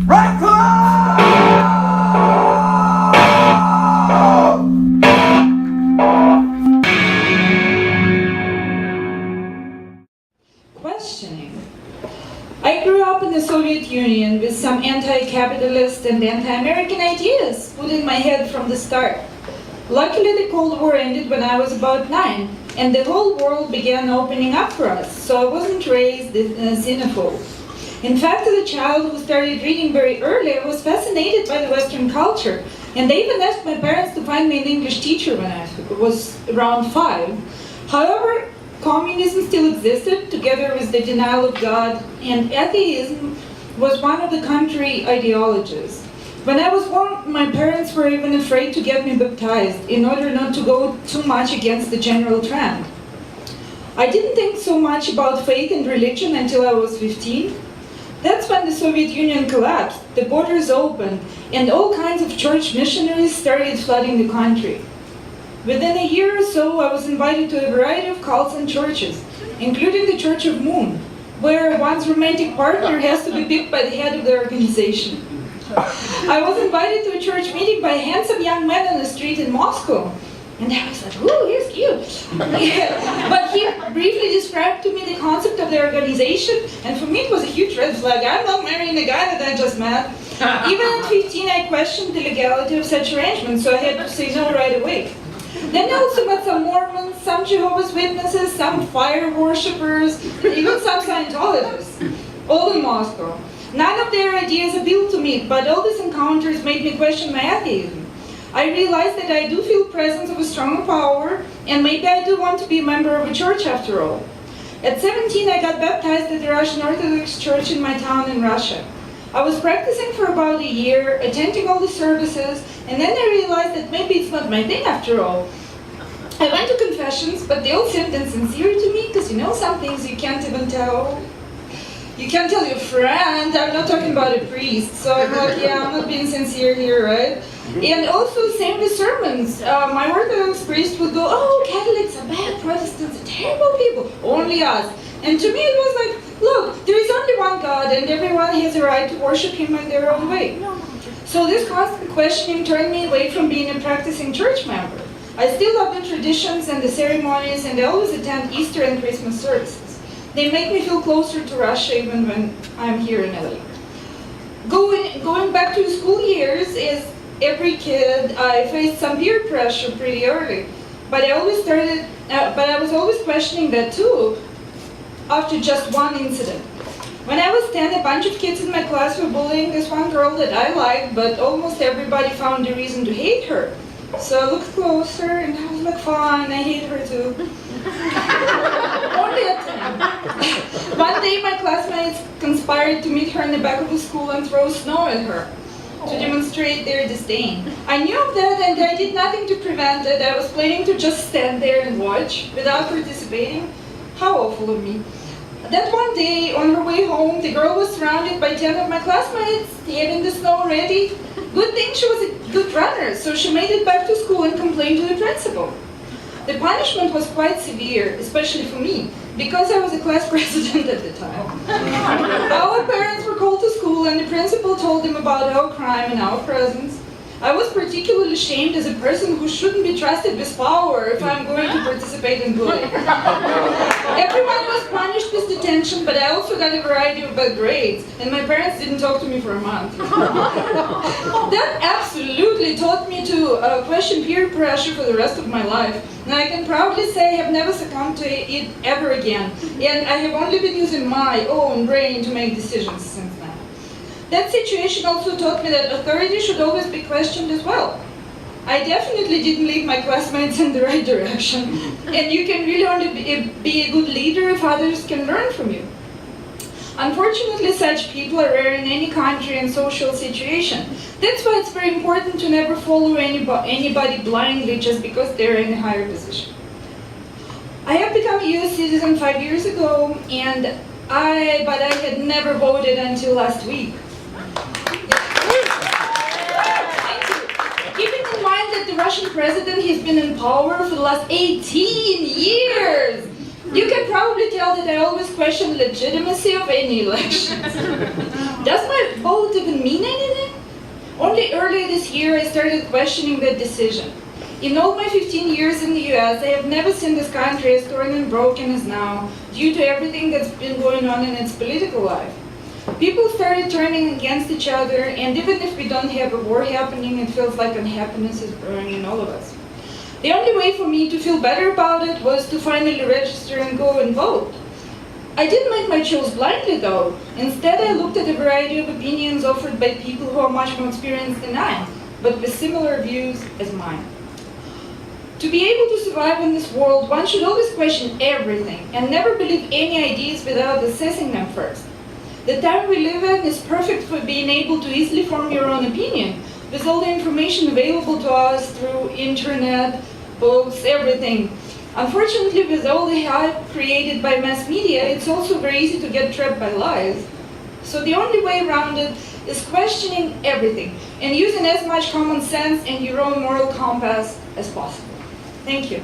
Right Questioning. I grew up in the Soviet Union with some anti-capitalist and anti-American ideas put in my head from the start. Luckily, the Cold War ended when I was about 9, and the whole world began opening up for us, so I wasn't raised xenophobe. In fact, as a child who started reading very early, I was fascinated by the Western culture, and they even asked my parents to find me an English teacher when I was around 5. However, communism still existed, together with the denial of God, and atheism was one of the country ideologies. When I was born, my parents were even afraid to get me baptized in order not to go too much against the general trend. I didn't think so much about faith and religion until I was 15. That's when the Soviet Union collapsed, the borders opened, and all kinds of church missionaries started flooding the country. Within a year or so, I was invited to a variety of cults and churches, including the Church of Moon, where one's romantic partner has to be picked by the head of the organization. I was invited to a church meeting by a handsome young man on the street in Moscow, and I was like, ooh, he's cute. But he briefly described to me the concept of the organization, and for me it was a huge red flag. I'm not marrying a guy that I just met. Even at 15, I questioned the legality of such arrangements, so I had to say no right away. Then I also met some Mormons, some Jehovah's Witnesses, some fire worshippers, even some Scientologists, all in Moscow. None of their ideas appealed to me, but all these encounters made me question my atheism. I realized that I do feel presence of a strong power, and maybe I do want to be a member of a church after all. At 17, I got baptized at the Russian Orthodox Church in my town in Russia. I was practicing for about a year, attending all the services, and then I realized that maybe it's not my thing after all. I went to confessions, but they all seemed insincere to me, because you know some things you can't even tell. You can't tell your friend. I'm not talking about a priest, so I'm like, yeah, I'm not being sincere here, right? And also, same with sermons. My Orthodox priest would go, oh, Catholics are bad, Protestants are terrible people, only us. And to me it was like, look, there is only one God, and everyone has a right to worship Him in their own way. So this constant questioning turned me away from being a practicing church member. I still love the traditions and the ceremonies, and I always attend Easter and Christmas services. They make me feel closer to Russia even when I'm here in LA. Going back to the school years, as every kid, I faced some peer pressure pretty early. But I was always questioning that too, after just one incident. When I was 10, a bunch of kids in my class were bullying this one girl that I liked, but almost everybody found a reason to hate her. So I looked closer and I was like, fine, I hate her too. Only at 10. One day my classmates conspired to meet her in the back of the school and throw snow at her to demonstrate their disdain. I knew of that and I did nothing to prevent it. I was planning to just stand there and watch without participating. How awful of me. That one day, on her way home, the girl was surrounded by 10 of my classmates, having the snow ready. Good thing she was a good runner, so she made it back to school and complained to the principal. The punishment was quite severe, especially for me, because I was a class president at the time. Our parents were called to school and the principal told them about our crime in our presence. I was particularly shamed as a person who shouldn't be trusted with power if I'm going to participate in bullying. Everyone was punished with detention, but I also got a variety of bad grades, and my parents didn't talk to me for a month. That absolutely taught me to question peer pressure for the rest of my life, and I can proudly say I have never succumbed to it ever again, and I have only been using my own brain to make decisions since then. That situation also taught me that authority should always be questioned as well. I definitely didn't lead my classmates in the right direction, and you can really only be a good leader if others can learn from you. Unfortunately, such people are rare in any country and social situation. That's why it's very important to never follow anybody blindly just because they're in a higher position. I have become a US citizen 5 years ago, but I had never voted until last week. Keeping in mind that the Russian president has been in power for the last 18 years. You can probably tell that I always question the legitimacy of any elections. Does my vote even mean anything? Only earlier this year I started questioning that decision. In all my 15 years in the US, I have never seen this country as torn and broken as now, due to everything that's been going on in its political life. People started turning against each other, and even if we don't have a war happening, it feels like unhappiness is brewing in all of us. The only way for me to feel better about it was to finally register and go and vote. I didn't make my choice blindly though. Instead, I looked at a variety of opinions offered by people who are much more experienced than I, but with similar views as mine. To be able to survive in this world, one should always question everything and never believe any ideas without assessing them first. The time we live in is perfect for being able to easily form your own opinion, with all the information available to us through internet, books, everything. Unfortunately, with all the hype created by mass media, it's also very easy to get trapped by lies. So the only way around it is questioning everything and using as much common sense and your own moral compass as possible. Thank you.